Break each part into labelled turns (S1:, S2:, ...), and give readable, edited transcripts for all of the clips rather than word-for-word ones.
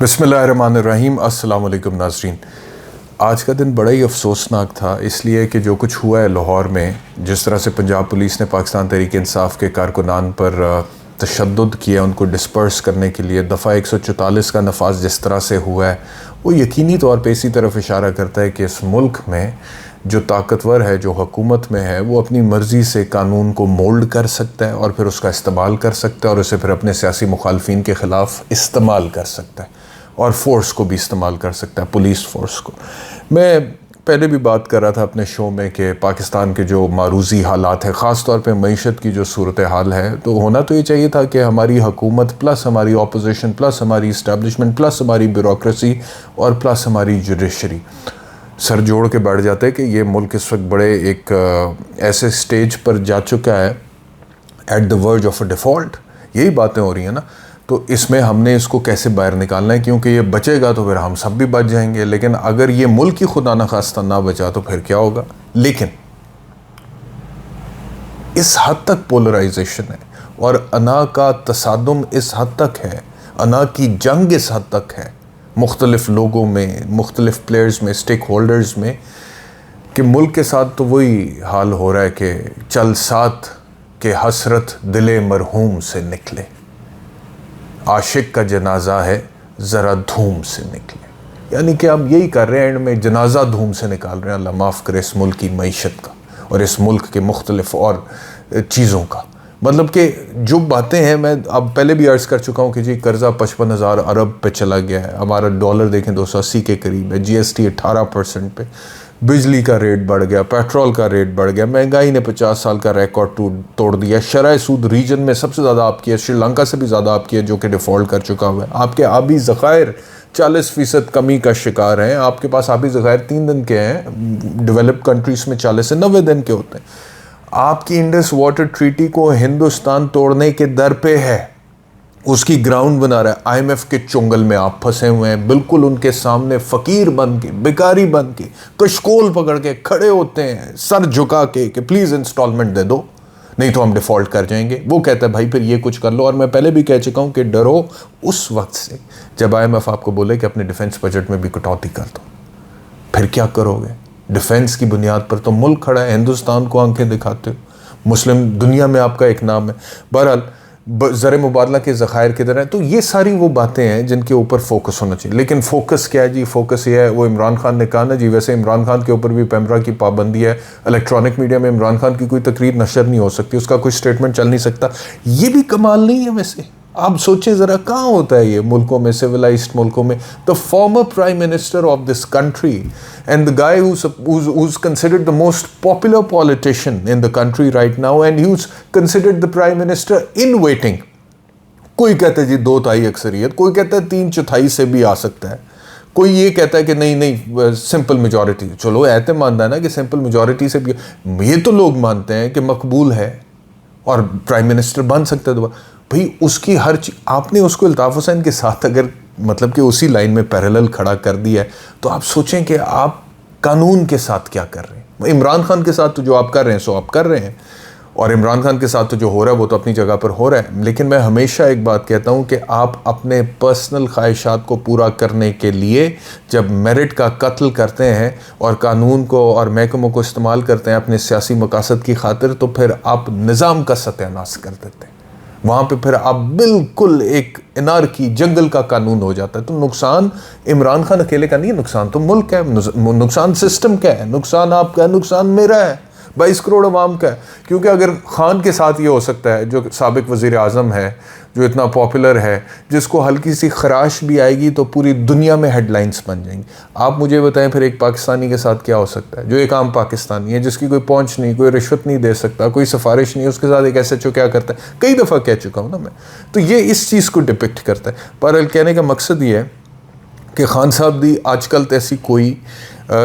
S1: بسم اللہ الرحمن الرحیم۔ السلام علیکم ناظرین۔ آج کا دن بڑا ہی افسوسناک تھا، اس لیے کہ جو کچھ ہوا ہے لاہور میں، جس طرح سے پنجاب پولیس نے پاکستان تحریک انصاف کے کارکنان پر تشدد کیا، ان کو ڈسپرس کرنے کے لیے دفعہ 144 کا نفاذ جس طرح سے ہوا ہے، وہ یقینی طور پہ اسی طرف اشارہ کرتا ہے کہ اس ملک میں جو طاقتور ہے، جو حکومت میں ہے، وہ اپنی مرضی سے قانون کو مولڈ کر سکتا ہے اور پھر اس کا استعمال کر سکتا ہے اور اسے پھر اپنے سیاسی مخالفین کے خلاف استعمال کر سکتا ہے اور فورس کو بھی استعمال کر سکتا ہے، پولیس فورس کو۔ میں پہلے بھی بات کر رہا تھا اپنے شو میں کہ پاکستان کے جو معروضی حالات ہیں، خاص طور پہ معیشت کی جو صورتحال ہے، تو ہونا تو یہ چاہیے تھا کہ ہماری حکومت پلس ہماری اپوزیشن پلس ہماری اسٹیبلشمنٹ پلس ہماری بیوروکریسی اور پلس ہماری جوڈیشری سر جوڑ کے بیٹھ جاتے ہیں کہ یہ ملک اس وقت بڑے ایک ایسے سٹیج پر جا چکا ہے، at the verge of a default. یہی باتیں ہو رہی ہیں نا، تو اس میں ہم نے اس کو کیسے باہر نکالنا ہے، کیونکہ یہ بچے گا تو پھر ہم سب بھی بچ جائیں گے، لیکن اگر یہ ملک ہی خدا نخواستہ نہ بچا تو پھر کیا ہوگا۔ لیکن اس حد تک پولرائزیشن ہے اور انا کا تصادم اس حد تک ہے، انا کی جنگ اس حد تک ہے مختلف لوگوں میں، مختلف پلیئرز میں، سٹیک ہولڈرز میں، کہ ملک کے ساتھ تو وہی حال ہو رہا ہے کہ چل ساتھ کہ حسرت دل مرحوم سے نکلے، عاشق کا جنازہ ہے ذرا دھوم سے نکلے۔ یعنی کہ آپ یہی کر رہے ہیں، اینڈ میں جنازہ دھوم سے نکال رہے ہیں۔ اللہ معاف کرے اس ملک کی معیشت کا اور اس ملک کے مختلف اور چیزوں کا۔ مطلب کہ جو باتیں ہیں، میں اب پہلے بھی عرض کر چکا ہوں کہ جی قرضہ 55,000 ارب پہ چلا گیا ہے، ہمارا ڈالر دیکھیں 280 کے قریب ہے، GST 18% پہ، بجلی کا ریٹ بڑھ گیا، پیٹرول کا ریٹ بڑھ گیا، مہنگائی نے 50 سال کا ریکارڈ توڑ دیا، شرح سود ریجن میں سب سے زیادہ آپ کی ہے، سری لنکا سے بھی زیادہ آپ کی ہے جو کہ ڈیفالٹ کر چکا ہوا ہے۔ آپ کے آبی ذخائر 40% کمی کا شکار ہیں، آپ کے پاس آبی ذخائر 3 دن کے ہیں، ڈیولپ کنٹریز میں 40 سے 90 دن کے ہوتے ہیں۔ آپ کی انڈس واٹر ٹریٹی کو ہندوستان توڑنے کے در پہ ہے، اس کی گراؤنڈ بنا رہا ہے۔ IMF کے چنگل میں آپ پھنسے ہوئے ہیں، بالکل ان کے سامنے فقیر بن کے، بیکاری بن کے، کشکول پکڑ کے کھڑے ہوتے ہیں، سر جھکا کے کہ پلیز انسٹالمنٹ دے دو نہیں تو ہم ڈیفالٹ کر جائیں گے۔ وہ کہتا ہے بھائی پھر یہ کچھ کر لو، اور میں پہلے بھی کہہ چکا ہوں کہ ڈرو اس وقت سے جب IMF آپ کو بولے کہ اپنے ڈیفنس بجٹ میں بھی کٹوتی کر دو۔ پھر کیا کرو گے؟ ڈیفنس کی بنیاد پر تو ملک کھڑا ہے، ہندوستان کو آنکھیں دکھاتے ہو، مسلم دنیا میں آپ کا ایک نام ہے۔ بہرحال زر مبادلہ کے ذخائر کدھر ہیں؟ تو یہ ساری وہ باتیں ہیں جن کے اوپر فوکس ہونا چاہیے۔ لیکن فوکس کیا ہے جی؟ فوکس یہ ہے، وہ عمران خان نے کہا نا جی، ویسے عمران خان کے اوپر بھی پیمرا کی پابندی ہے، الیکٹرانک میڈیا میں عمران خان کی کوئی تقریر نشر نہیں ہو سکتی، اس کا کوئی سٹیٹمنٹ چل نہیں سکتا۔ یہ بھی کمال نہیں ہے ویسے؟ آپ سوچیں ذرا، کہاں ہوتا ہے یہ ملکوں میں، سویلائزڈ ملکوں میں؟ the former prime minister of this country and the guy who's considered the most popular politician in the country right now, and who's considered the prime minister in waiting. کوئی کہتا ہے جی 2/3 اکثریت، کوئی کہتا ہے 3/4 سے بھی آ سکتا ہے، کوئی یہ کہتا ہے کہ نہیں سمپل میجورٹی۔ چلو ایتے مانتا ہے نا کہ سمپل میجورٹی سے بھی، یہ تو لوگ مانتے ہیں کہ مقبول ہے اور پرائم منسٹر بن سکتا ہے دوبارہ۔ بھئی اس کی ہر چیز آپ نے اس کو الطاف حسین کے ساتھ اگر مطلب کہ اسی لائن میں پیرالل کھڑا کر دیا ہے، تو آپ سوچیں کہ آپ قانون کے ساتھ کیا کر رہے ہیں۔ عمران خان کے ساتھ تو جو آپ کر رہے ہیں سو آپ کر رہے ہیں، اور عمران خان کے ساتھ تو جو ہو رہا ہے وہ تو اپنی جگہ پر ہو رہا ہے۔ لیکن میں ہمیشہ ایک بات کہتا ہوں کہ آپ اپنے پرسنل خواہشات کو پورا کرنے کے لیے جب میرٹ کا قتل کرتے ہیں اور قانون کو اور محکموں کو استعمال کرتے ہیں اپنے سیاسی مقاصد کی خاطر، تو پھر آپ نظام کا ستیہ ناش کر دیتے ہیں۔ وہاں پہ پھر آپ بالکل ایک انارکی، جنگل کا قانون ہو جاتا ہے۔ تو نقصان عمران خان اکیلے کا نہیں ہے، نقصان تو ملک کا ہے، نقصان سسٹم کا ہے، نقصان آپ کا ہے، نقصان میرا ہے، 22 کروڑ عوام کا ہے۔ کیونکہ اگر خان کے ساتھ یہ ہو سکتا ہے، جو سابق وزیر اعظم ہے، جو اتنا پاپولر ہے، جس کو ہلکی سی خراش بھی آئے گی تو پوری دنیا میں ہیڈ لائنز بن جائیں گی، آپ مجھے بتائیں پھر ایک پاکستانی کے ساتھ کیا ہو سکتا ہے، جو ایک عام پاکستانی ہے، جس کی کوئی پہنچ نہیں، کوئی رشوت نہیں دے سکتا، کوئی سفارش نہیں، اس کے ساتھ ایک SHO کیا کرتا ہے؟ کئی دفعہ کہہ چکا ہوں نا میں۔ تو یہ اس چیز کو ڈپکٹ کرتا ہے۔ بہرحال کہنے کا مقصد یہ ہے کہ خان صاحب دی آج کل ایسی کوئی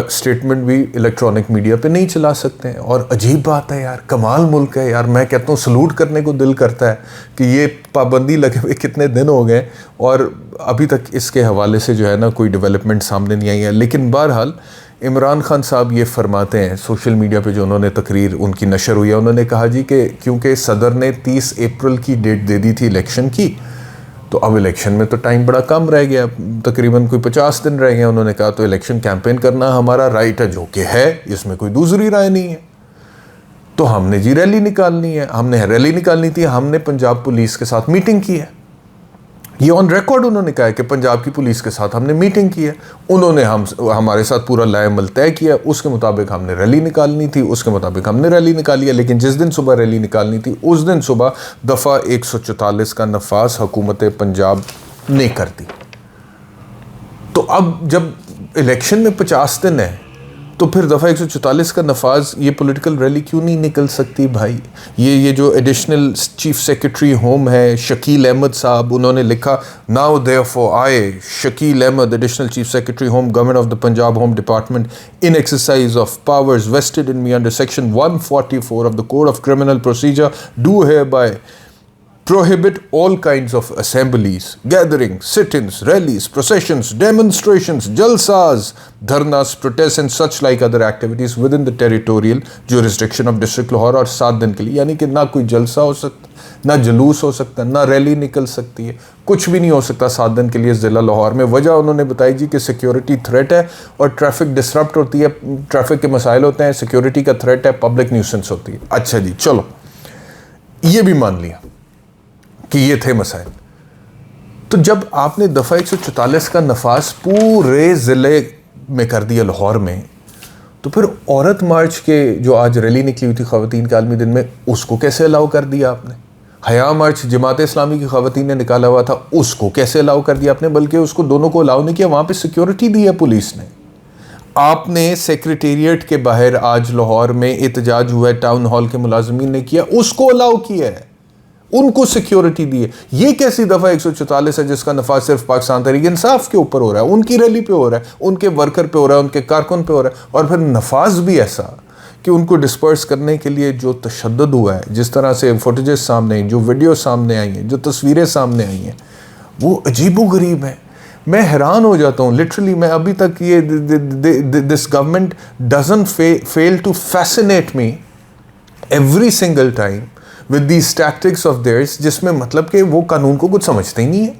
S1: سٹیٹمنٹ بھی الیکٹرانک میڈیا پہ نہیں چلا سکتے ہیں، اور عجیب بات ہے یار، کمال ملک ہے یار۔ میں کہتا ہوں سلوٹ کرنے کو دل کرتا ہے کہ یہ پابندی لگے ہوئے کتنے دن ہو گئے اور ابھی تک اس کے حوالے سے جو ہے نا کوئی ڈیولپمنٹ سامنے نہیں آئی ہے۔ لیکن بہرحال عمران خان صاحب یہ فرماتے ہیں سوشل میڈیا پہ، جو انہوں نے تقریر ان کی نشر ہوئی ہے، انہوں نے کہا جی کہ کیونکہ صدر نے 30 اپریل کی ڈیٹ دے دی تھی الیکشن کی، تو اب الیکشن میں تو ٹائم بڑا کم رہ گیا, تقریباً کوئی 50 دن رہ گئے. انہوں نے کہا تو الیکشن کیمپین کرنا ہمارا رائٹ ہے, جو کہ ہے, اس میں کوئی دوسری رائے نہیں ہے. تو ہم نے جی ریلی نکالنی ہے, ہم نے ریلی نکالنی تھی, ہم نے پنجاب پولیس کے ساتھ میٹنگ کی ہے. یہ آن ریکارڈ انہوں نے کہا ہے کہ پنجاب کی پولیس کے ساتھ ہم نے میٹنگ کی ہے, انہوں نے ہمارے ساتھ پورا لائے عمل طے کیا, اس کے مطابق ہم نے ریلی نکالنی تھی, اس کے مطابق ہم نے ریلی نکالی ہے. لیکن جس دن صبح ریلی نکالنی تھی اس دن صبح دفعہ 144 کا نفاذ حکومت پنجاب نے کر دی. تو اب جب الیکشن میں 50 دن ہے تو پھر دفعہ 144 کا نفاذ, یہ پولیٹیکل ریلی کیوں نہیں نکل سکتی بھائی؟ یہ جو ایڈیشنل چیف سیکرٹری ہوم ہے شکیل احمد صاحب, انہوں نے لکھا now therefore I Shakeel Ahmad additional chief secretary home government of the Punjab home department in exercise of powers vested in me under section 144 of the code of criminal procedure do hereby prohibit all kinds of assemblies, gatherings, sit-ins, rallies, processions, demonstrations, jalsas, dharnas, protests and such like other activities within the territorial jurisdiction of District Lahore اور 7 دن کے لیے. یعنی کہ نہ کوئی جلسہ ہو سکتا, نہ جلوس ہو سکتا, نہ ریلی نکل سکتی ہے, کچھ بھی نہیں ہو سکتا 7 دن کے لیے ضلع لاہور میں. وجہ انہوں نے بتائی جی کہ سیکیورٹی تھریٹ ہے اور ٹریفک ڈسرپٹ ہوتی ہے, ٹریفک کے مسائل ہوتے ہیں, سیکیورٹی کا تھریٹ ہے, پبلک نیوسنس ہوتی ہے. اچھا جی چلو یہ بھی مان لیا کہ یہ تھے مسائل. تو جب آپ نے دفعہ 144 کا نفاذ پورے ضلع میں کر دیا لاہور میں, تو پھر عورت مارچ کے جو آج ریلی نکلی ہوئی تھی خواتین کے عالمی دن میں, اس کو کیسے الاؤ کر دیا آپ نے؟ حیا مارچ جماعت اسلامی کی خواتین نے نکالا ہوا تھا, اس کو کیسے الاؤ کر دیا آپ نے؟ بلکہ اس کو دونوں کو الاؤ نہیں کیا, وہاں پہ سیکیورٹی دی ہے پولیس نے. آپ نے سیکریٹریٹ کے باہر آج لاہور میں احتجاج ہوا ہے, ٹاؤن ہال کے ملازمین نے کیا, اس کو الاؤ کیا ہے, ان کو سیکیورٹی دی ہے. یہ کیسی دفعہ 144 ہے جس کا نفاذ صرف پاکستان تحریک انصاف کے اوپر ہو رہا ہے, ان کی ریلی پہ ہو رہا ہے, ان کے ورکر پہ ہو رہا ہے, ان کے کارکن پہ ہو رہا ہے, اور پھر نفاذ بھی ایسا کہ ان کو ڈسپرس کرنے کے لیے جو تشدد ہوا ہے, جس طرح سے فوٹیجز سامنے آئی, جو ویڈیو سامنے آئی ہیں, جو تصویریں سامنے آئی ہیں, وہ عجیب و غریب ہیں. میں حیران ہو جاتا ہوں لٹرلی. میں ابھی تک یہ this government doesn't fail to fascinate me every single time with these tactics of theirs, جس میں مطلب کہ وہ قانون کو کچھ سمجھتے ہی نہیں ہیں.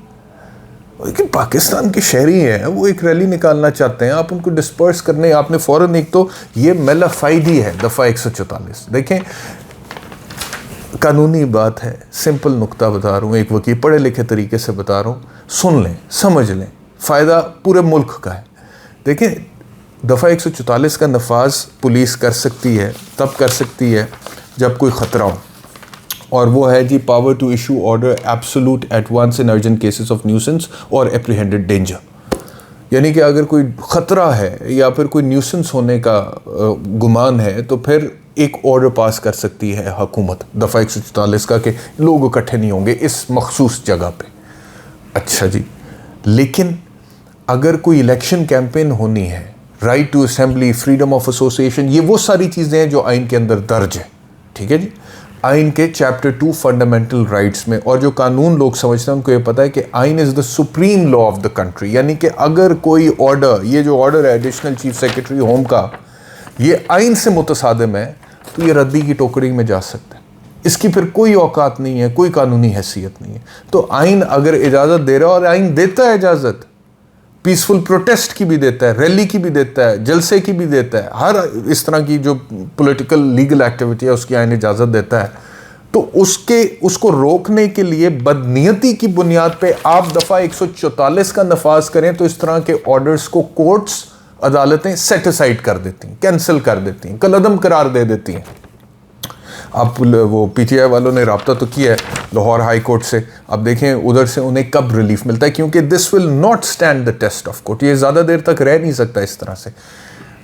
S1: لیکن پاکستان کے شہری ہیں, وہ ایک ریلی نکالنا چاہتے ہیں, آپ ان کو ڈسپرس کرنے, آپ نے فوراً ایک تو یہ میلا فائدی ہے دفعہ 144. دیکھیں قانونی بات ہے, سمپل نقطہ بتا رہا ہوں, ایک وکیل پڑھے لکھے طریقے سے بتا رہا ہوں, سن لیں, سمجھ لیں, فائدہ پورے ملک کا ہے. دیکھیں دفعہ 144 کا نفاذ پولیس کر سکتی ہے, تب کر سکتی ہے جب کوئی خطرہ ہو, اور وہ ہے جی power to issue order absolute at once in urgent cases of nuisance اور اپریہینڈڈ ڈینجر. یعنی کہ اگر کوئی خطرہ ہے یا پھر کوئی نیوسنس ہونے کا گمان ہے تو پھر ایک آرڈر پاس کر سکتی ہے حکومت دفعہ 144 کا کہ لوگ اکٹھے نہیں ہوں گے اس مخصوص جگہ پہ. اچھا جی, لیکن اگر کوئی الیکشن کیمپین ہونی ہے, right to assembly, freedom of association, یہ وہ ساری چیزیں ہیں جو آئین کے اندر درج ہے. ٹھیک ہے جی, آئین کے چیپٹر 2 فنڈامنٹل رائٹس میں. اور جو قانون لوگ سمجھتے ہیں ان کو یہ پتہ ہے کہ آئین is the supreme law of the country. یعنی کہ اگر کوئی آرڈر, یہ جو آرڈر ہے ایڈیشنل چیف سیکرٹری ہوم کا, یہ آئین سے متصادم ہے تو یہ ردی کی ٹوکری میں جا سکتا ہے. اس کی پھر کوئی اوقات نہیں ہے, کوئی قانونی حیثیت نہیں ہے. تو آئین اگر اجازت دے رہا ہے, اور آئین دیتا ہے اجازت, پیسفل پروٹیسٹ کی بھی دیتا ہے, ریلی کی بھی دیتا ہے, جلسے کی بھی دیتا ہے, ہر اس طرح کی جو پولیٹیکل لیگل ایکٹیویٹی ہے اس کی آئین اجازت دیتا ہے. تو اس کو روکنے کے لیے بدنیتی کی بنیاد پہ آپ دفعہ 144 کا نفاذ کریں تو اس طرح کے آرڈرز کو کورٹس, عدالتیں سیٹ اسائڈ کر دیتی ہیں, کینسل کر دیتی ہیں, کالعدم قرار دے دیتی ہیں. آپ وہ پی ٹی آئی والوں نے رابطہ تو کیا ہے لاہور ہائی کورٹ سے, اب دیکھیں ادھر سے انہیں کب ریلیف ملتا ہے, کیونکہ this will not stand the test of court. یہ زیادہ دیر تک رہ نہیں سکتا اس طرح سے.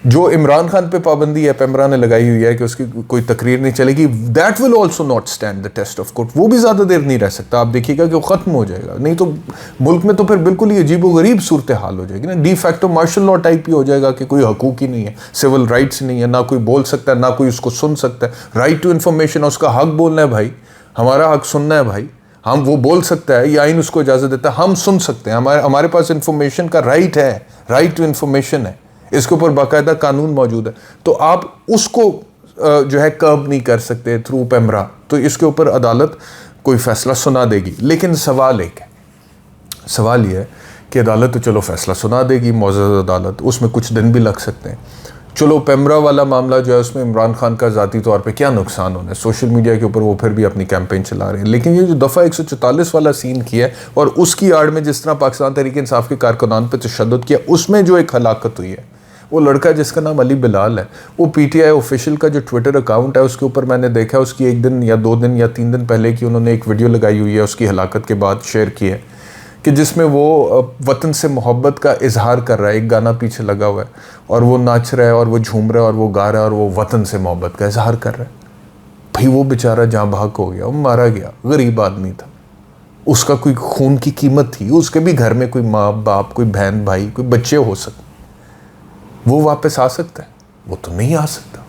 S1: جو عمران خان پہ پابندی ہے پیمرا نے لگائی ہوئی ہے کہ اس کی کوئی تقریر نہیں چلے گی, that will also not stand the test of court. وہ بھی زیادہ دیر نہیں رہ سکتا. آپ دیکھیے گا کہ وہ ختم ہو جائے گا, نہیں تو ملک میں تو پھر بالکل ہی عجیب و غریب صورتحال ہو جائے گی نا. De facto martial law type ہی ہو جائے گا کہ کوئی حقوق ہی نہیں ہے, سول رائٹس نہیں ہے, نہ کوئی بول سکتا ہے, نہ کوئی اس کو سن سکتا ہے. رائٹ ٹو انفارمیشن, اس کا حق بولنا ہے بھائی, ہمارا حق سننا ہے بھائی. ہم وہ بول سکتا ہے, یہ آئین اس کو اجازت دیتا ہے, ہم سن سکتے ہیں, ہمارے پاس انفارمیشن کا رائٹ ہے, رائٹ ٹو انفارمیشن ہے, اس کے اوپر باقاعدہ قانون موجود ہے. تو آپ اس کو جو ہے کرب نہیں کر سکتے تھرو پیمرا, تو اس کے اوپر عدالت کوئی فیصلہ سنا دے گی. لیکن سوال ایک ہے, سوال یہ ہے کہ عدالت تو چلو فیصلہ سنا دے گی، معزز عدالت، اس میں کچھ دن بھی لگ سکتے ہیں. چلو پیمرا والا معاملہ جو ہے اس میں عمران خان کا ذاتی طور پہ کیا نقصان ہونا ہے، سوشل میڈیا کے اوپر وہ پھر بھی اپنی کیمپین چلا رہے ہیں. لیکن یہ جو دفعہ 144 والا سین کیا ہے اور اس کی آڑ میں جس طرح پاکستان تحریک انصاف کے کارکنان پہ تشدد کیا، اس میں جو ایک ہلاکت ہوئی ہے، وہ لڑکا جس کا نام علی بلال ہے، وہ پی ٹی آئی آفیشیل کا جو ٹویٹر اکاؤنٹ ہے اس کے اوپر میں نے دیکھا اس کی 1 دن یا 2 دن یا 3 دن پہلے کی انہوں نے ایک ویڈیو لگائی ہوئی ہے اس کی ہلاکت کے بعد شیئر کی ہے، کہ جس میں وہ وطن سے محبت کا اظہار کر رہا ہے. ایک گانا پیچھے لگا ہوا ہے اور وہ ناچ رہا ہے اور وہ جھوم رہا ہے اور وہ گا رہا ہے اور وہ وطن سے محبت کا اظہار کر رہا ہے. بھئی وہ بیچارہ جاں بحق ہو گیا، وہ مارا گیا، غریب آدمی تھا، اس کا کوئی خون کی قیمت تھی، اس کے بھی گھر میں کوئی ماں باپ، کوئی بہن بھائی، کوئی بچے ہو سکتے. وہ واپس آ سکتا ہے؟ وہ تو نہیں آ سکتا.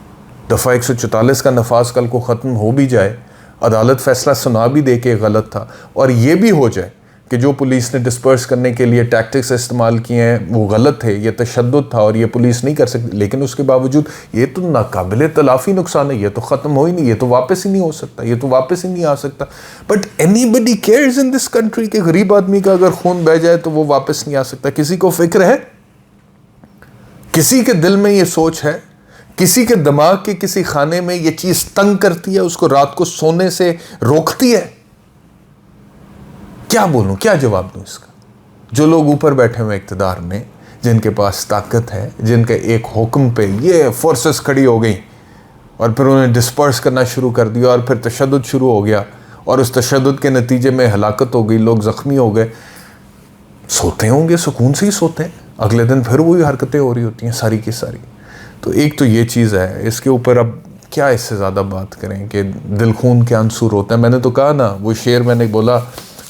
S1: دفعہ 144 کا نفاذ کل کو ختم ہو بھی جائے، عدالت فیصلہ سنا بھی دے کہ غلط تھا، اور یہ بھی ہو جائے کہ جو پولیس نے ڈسپرس کرنے کے لیے ٹیکٹکس استعمال کیے ہیں وہ غلط تھے، یہ تشدد تھا اور یہ پولیس نہیں کر سکتی، لیکن اس کے باوجود یہ تو ناقابل تلافی نقصان ہے، یہ تو ختم ہو ہی نہیں، یہ تو واپس ہی نہیں ہو سکتا، یہ تو واپس ہی نہیں آ سکتا. But anybody cares in this country کہ غریب آدمی کا اگر خون بہہ جائے تو وہ واپس نہیں آ سکتا. کسی کو فکر ہے؟ کسی کے دل میں یہ سوچ ہے؟ کسی کے دماغ کے کسی خانے میں یہ چیز تنگ کرتی ہے، اس کو رات کو سونے سے روکتی ہے؟ کیا بولوں، کیا جواب دوں اس کا؟ جو لوگ اوپر بیٹھے ہوئے اقتدار میں، جن کے پاس طاقت ہے، جن کے ایک حکم پہ یہ فورسز کھڑی ہو گئی اور پھر انہیں ڈسپرس کرنا شروع کر دیا اور پھر تشدد شروع ہو گیا اور اس تشدد کے نتیجے میں ہلاکت ہو گئی، لوگ زخمی ہو گئے، سوتے ہوں گے، سکون سے ہی سوتے ہیں، اگلے دن پھر وہی حرکتیں ہو رہی ہوتی ہیں ساری کی ساری. تو ایک تو یہ چیز ہے، اس کے اوپر اب کیا اس سے زیادہ بات کریں کہ دل خون کے انصور ہوتا ہے. میں نے تو کہا نا، وہ شعر میں نے بولا،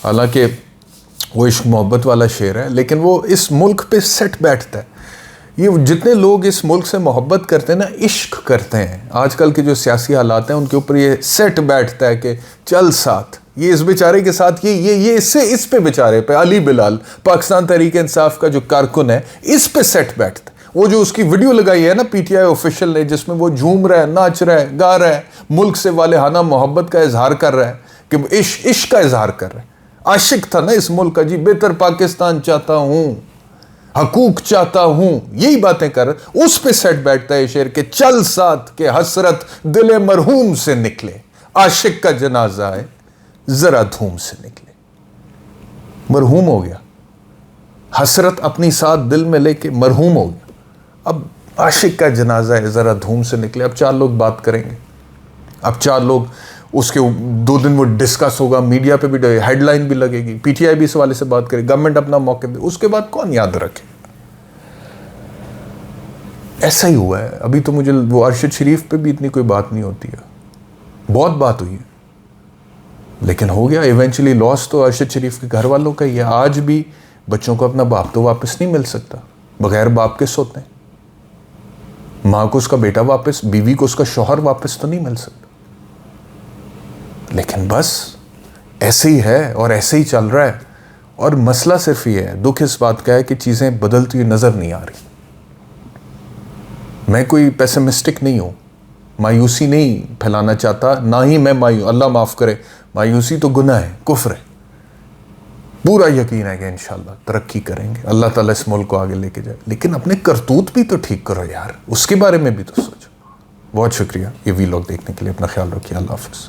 S1: حالانکہ وہ عشق محبت والا شعر ہے لیکن وہ اس ملک پہ سیٹ بیٹھتا ہے. یہ جتنے لوگ اس ملک سے محبت کرتے ہیں نا، عشق کرتے ہیں، آج کل کے جو سیاسی حالات ہیں ان کے اوپر یہ سیٹ بیٹھتا ہے کہ چل ساتھ، یہ اس بیچارے کے ساتھ، یہ اس پہ بیچارے پہ، علی بلال پاکستان تحریک انصاف کا جو کارکن ہے، اس پہ سیٹ بیٹھتا ہے. وہ جو اس کی ویڈیو لگائی ہے نا پی ٹی آئی آفیشیل نے، جس میں وہ جھوم رہا ہے، ناچ رہا ہے، گا رہا ہے، ملک سے والہانہ محبت کا اظہار کر رہا ہے، کہ عشق کا اظہار کر رہا ہے. عاشق تھا نا اس ملک کا، جی بہتر پاکستان چاہتا ہوں، حقوق چاہتا ہوں، یہی باتیں کر رہا. اس پہ سیٹ بیٹھتا ہے شعر کہ چل ساتھ کہ حسرت دل مرحوم سے نکلے، عاشق کا جنازہ ہے ذرا دھوم سے نکلے. مرحوم ہو گیا، حسرت اپنی ساتھ دل میں لے کے مرحوم ہو گیا، اب عاشق کا جنازہ ہے ذرا دھوم سے نکلے. اب 4 لوگ بات کریں گے، اب 4 لوگ اس کے 2 دن وہ ڈسکس ہوگا، میڈیا پہ بھی ہیڈ لائن بھی لگے گی، پی ٹی آئی بھی اس والے سے بات کرے، گورنمنٹ اپنا موقع دے، اس کے بعد کون یاد رکھے؟ ایسا ہی ہوا ہے. ابھی تو مجھے وہ ارشد شریف پہ بھی اتنی کوئی بات نہیں ہوتی ہے، بہت بات ہوئی ہے لیکن ہو گیا ایونچولی. لاس تو ارشد شریف کے گھر والوں کا ہی ہے. آج بھی بچوں کو اپنا باپ تو واپس نہیں مل سکتا، بغیر باپ کے سوتے ہیں. ماں کو اس کا بیٹا واپس، بیوی کو اس کا شوہر واپس تو نہیں مل سکتا. لیکن بس ایسے ہی ہے اور ایسے ہی چل رہا ہے. اور مسئلہ صرف یہ ہے، دکھ اس بات کا ہے کہ چیزیں بدلتی ہوئی نظر نہیں آ رہی. میں کوئی پیسمسٹک نہیں ہوں، مایوسی نہیں پھیلانا چاہتا، نہ ہی میں اللہ معاف کرے، مایوسی تو گناہ ہے، کفر ہے. پورا یقین ہے کہ انشاءاللہ ترقی کریں گے، اللہ تعالیٰ اس ملک کو آگے لے کے جائے. لیکن اپنے کرتوت بھی تو ٹھیک کرو یار، اس کے بارے میں بھی تو سوچو. بہت شکریہ یہ ویلاگ دیکھنے کے لیے، اپنا خیال رکھیے، اللہ حافظ.